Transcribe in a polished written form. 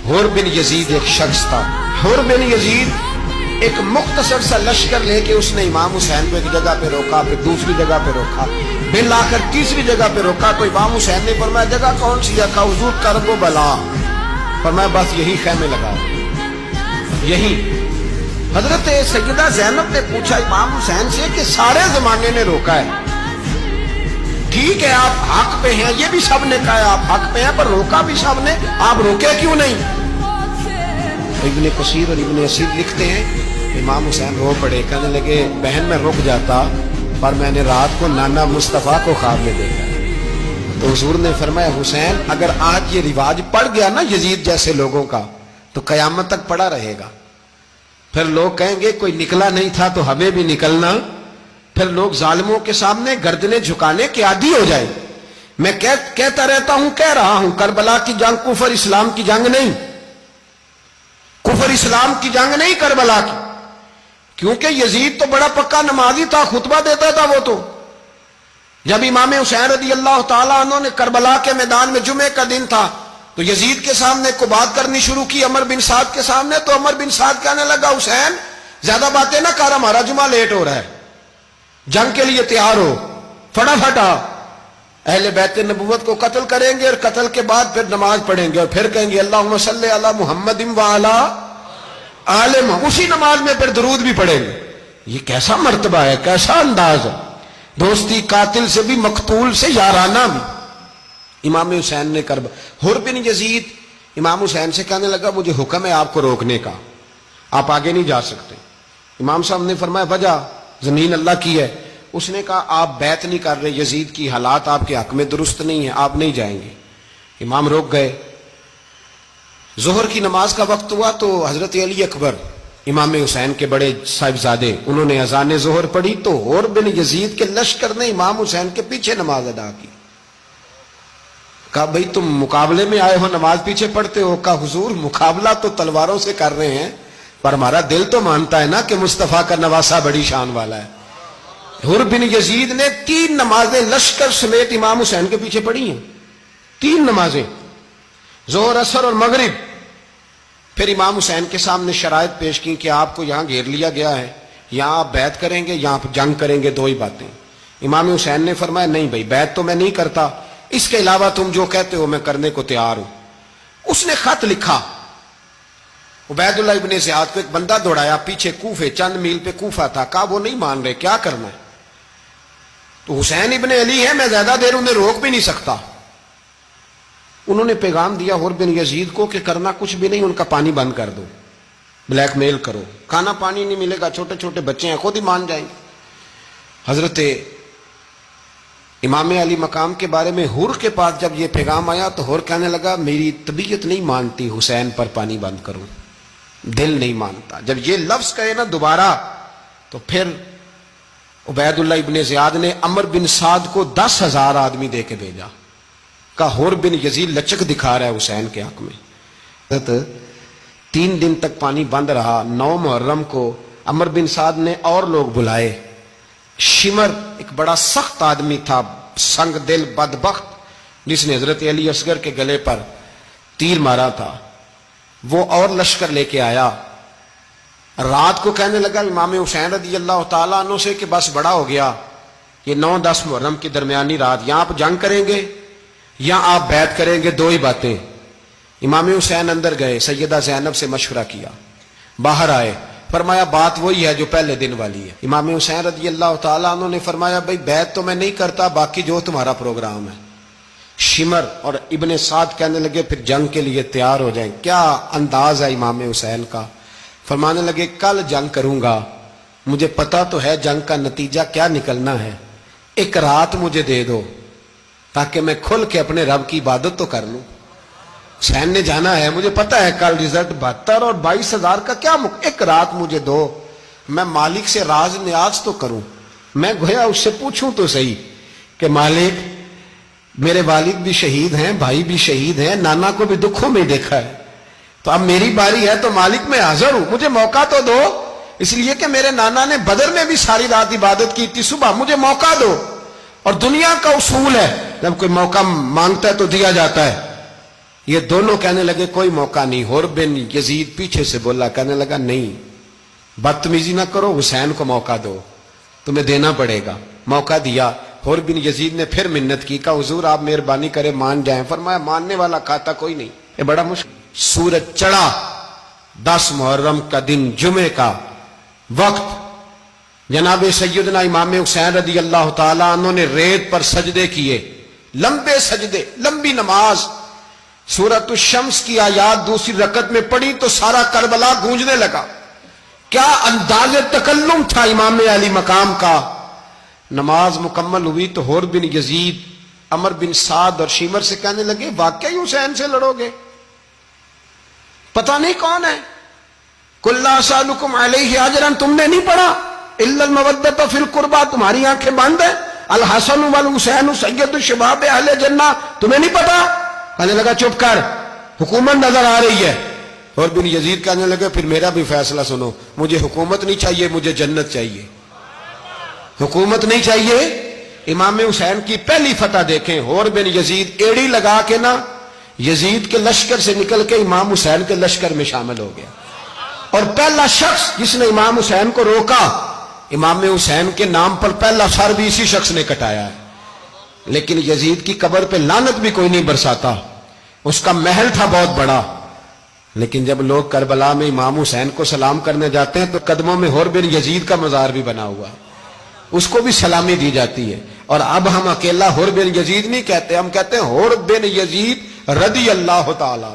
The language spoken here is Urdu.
حر بن یزید ایک شخص تھا. حر بن یزید ایک مختصر سا لشکر لے کے اس نے امام حسین کو ایک جگہ پہ روکا, پھر دوسری جگہ پہ روکا, بل آ کر تیسری جگہ پہ روکا. تو امام حسین نے فرمایا جگہ کون سی ہے؟ کہا حضور کرب و بلا. فرمایا بس یہی خیمے لگا یہی. حضرت سیدہ زینب نے پوچھا امام حسین سے کہ سارے زمانے نے روکا ہے, ٹھیک ہے آپ حق پہ ہیں, یہ بھی سب نے کہا ہے آپ حق پہ ہیں, پر روکا بھی سب نے, آپ روکے کیوں نہیں؟ ابن کثیر اور ابن اسیر لکھتے ہیں امام حسین رو پڑے, کہنے لگے بہن میں رک جاتا پر میں نے رات کو نانا مصطفیٰ کو خواب میں دیکھا. تو حضور نے فرمایا حسین اگر آج یہ رواج پڑ گیا نا یزید جیسے لوگوں کا تو قیامت تک پڑا رہے گا. پھر لوگ کہیں گے کوئی نکلا نہیں تھا تو ہمیں بھی نکلنا. پھر لوگ ظالموں کے سامنے گردنیں جھکانے کے عادی ہو جائیں. میں کہتا رہتا ہوں, کہہ رہا ہوں, کربلا کی جنگ کفر اسلام کی جنگ نہیں, کفر اسلام کی جنگ نہیں کربلا کی, کیونکہ یزید تو بڑا پکا نمازی تھا, خطبہ دیتا تھا وہ تو. جب امام حسین رضی اللہ تعالیٰ عنہ نے کربلا کے میدان میں جمعے کا دن تھا تو یزید کے سامنے کو بات کرنی شروع کی, عمر بن سعد کے سامنے. تو عمر بن سعد کہنے لگا حسین زیادہ باتیں نہ کر, ہمارا جمعہ لیٹ ہو رہا ہے, جنگ کے لیے تیار ہو, فٹافٹ آ. اہل بیت نبوت کو قتل کریں گے اور قتل کے بعد پھر نماز پڑھیں گے اور پھر کہیں گے اللہم صلی علی محمد وعلی آل محمد, اسی نماز میں پھر درود بھی پڑھیں گے. یہ کیسا مرتبہ ہے, کیسا انداز ہے, دوستی قاتل سے بھی مقتول سے یارانہ بھی. امام حسین نے حر بن یزید امام حسین سے کہنے لگا مجھے حکم ہے آپ کو روکنے کا, آپ آگے نہیں جا سکتے. امام صاحب نے فرمایا وجہ زمین اللہ کی ہے. اس نے کہا آپ بیعت نہیں کر رہے, یزید کی حالات آپ کے حق میں درست نہیں ہیں, آپ نہیں جائیں گے. امام روک گئے. ظہر کی نماز کا وقت ہوا تو حضرت علی اکبر امام حسین کے بڑے صاحبزادے انہوں نے اذان ظہر پڑھی تو حر بن یزید کے لشکر نے امام حسین کے پیچھے نماز ادا کی. کہا بھئی تم مقابلے میں آئے ہو, نماز پیچھے پڑھتے ہو؟ کہا حضور مقابلہ تو تلواروں سے کر رہے ہیں پر ہمارا دل تو مانتا ہے نا کہ مصطفیٰ کا نواسہ بڑی شان والا ہے. حر بن یزید نے 3 نمازیں لشکر سمیت امام حسین کے پیچھے پڑھی ہیں, 3 نمازیں, ظہر اثر اور مغرب. پھر امام حسین کے سامنے شرائط پیش کی کہ آپ کو یہاں گھیر لیا گیا ہے, یہاں آپ بیعت کریں گے, یہاں جنگ کریں گے, 2 ہی باتیں. امام حسین نے فرمایا نہیں بھائی بیعت تو میں نہیں کرتا, اس کے علاوہ تم جو کہتے ہو میں کرنے کو تیار ہوں. اس نے خط لکھا عبید اللہ ابن زیاد کو, ایک بندہ دوڑایا پیچھے کوفے, چند میل پہ کوفہ تھا. کہا وہ نہیں مان رہے, کیا کرنا ہے؟ تو حسین ابن علی ہے, میں زیادہ دیر انہیں روک بھی نہیں سکتا. انہوں نے پیغام دیا حر بن یزید کو کہ کرنا کچھ بھی نہیں, ان کا پانی بند کر دو, بلیک میل کرو, کھانا پانی نہیں ملے گا, چھوٹے چھوٹے بچے ہیں, خود ہی مان جائیں گے. حضرت امام علی مقام کے بارے میں حر کے پاس جب یہ پیغام آیا تو حر کہنے لگا میری طبیعت نہیں مانتی حسین پر پانی بند کروں, دل نہیں مانتا. جب یہ لفظ کہے نا دوبارہ تو پھر عبید اللہ ابن زیاد نے عمر بن سعد کو 10,000 آدمی دے کے بھیجا. کہا حر بن یزید لچک دکھا رہا ہے حسین کے حق میں. 3 دن تک پانی بند رہا. 9 محرم کو عمر بن سعد نے اور لوگ بلائے. شمر ایک بڑا سخت آدمی تھا, سنگ دل بدبخت, جس نے حضرت علی اصغر کے گلے پر تیر مارا تھا, وہ اور لشکر لے کے آیا. رات کو کہنے لگا امام حسین رضی اللہ تعالیٰ عنہ سے کہ بس بڑا ہو گیا, یہ 9-10 محرم کی درمیانی رات, یہاں آپ جنگ کریں گے یا آپ بیعت کریں گے, 2 ہی باتیں. امام حسین اندر گئے, سیدہ زینب سے مشورہ کیا, باہر آئے, فرمایا بات وہی ہے جو پہلے دن والی ہے. امام حسین رضی اللہ تعالیٰ عنہ نے فرمایا بھئی بیعت تو میں نہیں کرتا, باقی جو تمہارا پروگرام ہے. شمر اور ابن سعد کہنے لگے پھر جنگ کے لیے تیار ہو جائیں. کیا انداز ہے امام حسین کا. فرمانے لگے کل جنگ کروں گا, مجھے پتا تو ہے جنگ کا نتیجہ کیا نکلنا ہے, 1 رات مجھے دے دو تاکہ میں کھل کے اپنے رب کی عبادت تو کر لوں. حسین نے جانا ہے, مجھے پتا ہے کل رزلٹ 72 اور 22,000 کا کیا 1 رات مجھے دو, میں مالک سے راز نیاز تو کروں. میں گویا اس سے پوچھوں تو صحیح کہ مالک میرے والد بھی شہید ہیں, بھائی بھی شہید ہیں, نانا کو بھی دکھوں میں دیکھا ہے, تو اب میری باری ہے تو مالک میں حاضر ہوں, مجھے موقع تو دو. اس لیے کہ میرے نانا نے بدر میں بھی ساری رات عبادت کی تھی, صبح مجھے موقع دو. اور دنیا کا اصول ہے جب کوئی موقع مانگتا ہے تو دیا جاتا ہے. یہ دونوں کہنے لگے کوئی موقع نہیں. حر بن یزید پیچھے سے بولا, کہنے لگا نہیں بدتمیزی نہ کرو, حسین کو موقع دو, تمہیں دینا پڑے گا. موقع دیا. حر بن یزید نے پھر منت کی, کہا حضور آپ مہربانی کرے مان جائیں. فرمایا ماننے والا کھاتا کوئی نہیں. یہ بڑا مشکل. سورج چڑھا 10 محرم کا دن, جمعے کا وقت. جناب سیدنا امام حسین رضی اللہ تعالیٰ عنہ نے ریت پر سجدے کیے, لمبے سجدے, لمبی نماز. سورۃ الشمس کی آیات دوسری رکعت میں پڑھی تو سارا کربلا گونجنے لگا. کیا انداز تکلم تھا امام علی مقام کا. نماز مکمل ہوئی تو حر بن یزید, عمر بن سعد اور شیمر سے کہنے لگے واقعی حسین سے لڑو گے؟ پتہ نہیں کون ہے. قل لا اسالکم علیہ اجرا, تم نے نہیں پڑھا الا المودۃ فی القربى, تمہاری آنکھیں بند ہیں. الحسن والحسین سید الشباب اہل جنہ, تمہیں نہیں پتا؟ کہنے لگا چپ کر, حکومت نظر آ رہی ہے. اور بن یزید کہنے لگے پھر میرا بھی فیصلہ سنو, مجھے حکومت نہیں چاہیے, مجھے جنت چاہیے. حکومت نہیں چاہیے. امام حسین کی پہلی فتح دیکھیں, حر بن یزید ایڑی لگا کے نا یزید کے لشکر سے نکل کے امام حسین کے لشکر میں شامل ہو گیا. اور پہلا شخص جس نے امام حسین کو روکا, امام حسین کے نام پر پہلا سر بھی اسی شخص نے کٹایا ہے. لیکن یزید کی قبر پہ لعنت بھی کوئی نہیں برساتا, اس کا محل تھا بہت بڑا. لیکن جب لوگ کربلا میں امام حسین کو سلام کرنے جاتے ہیں تو قدموں میں حر بن یزید کا مزار بھی بنا ہوا ہے, اس کو بھی سلامی دی جاتی ہے. اور اب ہم اکیلا حر بن یزید نہیں کہتے, ہم کہتے ہیں حر بن یزید رضی اللہ تعالی.